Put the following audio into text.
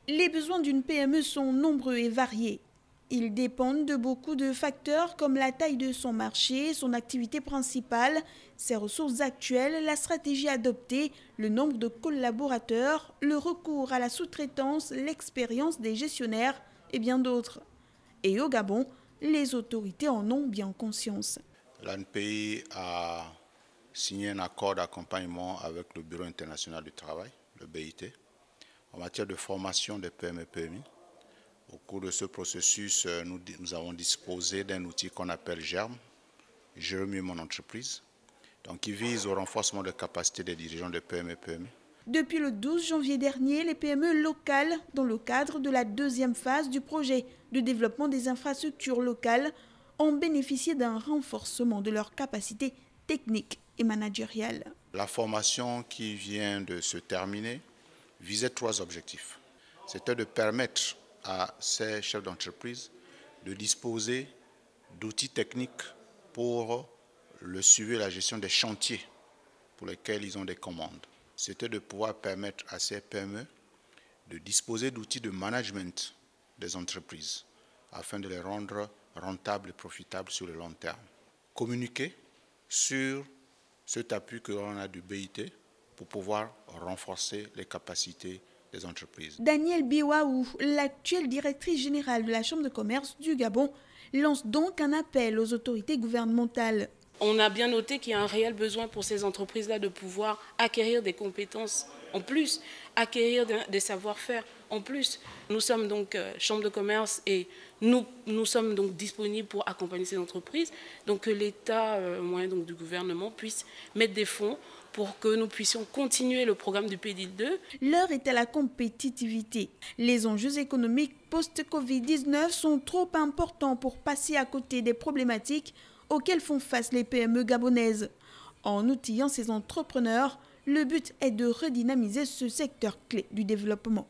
Les besoins d'une PME sont nombreux et variés. Ils dépendent de beaucoup de facteurs comme la taille de son marché, son activité principale, ses ressources actuelles, la stratégie adoptée, le nombre de collaborateurs, le recours à la sous-traitance, l'expérience des gestionnaires et bien d'autres. Et au Gabon, les autorités en ont bien conscience. L'ANPI a signé un accord d'accompagnement avec le Bureau international du travail, le BIT, en matière de formation des PME-PMI. Au cours de ce processus, nous avons disposé d'un outil qu'on appelle GERM, Gère mieux mon entreprise, donc qui vise au renforcement des capacités des dirigeants de PME-PMI. Depuis le 12 janvier dernier, les PME locales, dans le cadre de la deuxième phase du projet de développement des infrastructures locales, ont bénéficié d'un renforcement de leurs capacités techniques et managériales. La formation qui vient de se terminer visait 3 objectifs. C'était de permettre à ces chefs d'entreprise de disposer d'outils techniques pour le suivi et la gestion des chantiers pour lesquels ils ont des commandes. C'était de pouvoir permettre à ces PME de disposer d'outils de management des entreprises afin de les rendre rentables et profitables sur le long terme. Communiquer sur cet appui que l'on a du BIT pour pouvoir renforcer les capacités des entreprises. Danielle Biwaou, l'actuelle directrice générale de la Chambre de commerce du Gabon, lance donc un appel aux autorités gouvernementales. On a bien noté qu'il y a un réel besoin pour ces entreprises-là de pouvoir acquérir des compétences en plus, acquérir des savoir-faire en plus. Nous sommes donc Chambre de commerce et nous sommes donc disponibles pour accompagner ces entreprises. Donc que l'État, moyen donc du gouvernement, puisse mettre des fonds pour que nous puissions continuer le programme du PDIL 2. L'heure est à la compétitivité. Les enjeux économiques post-Covid-19 sont trop importants pour passer à côté des problématiques auxquelles font face les PME gabonaises. En outillant ces entrepreneurs, le but est de redynamiser ce secteur clé du développement.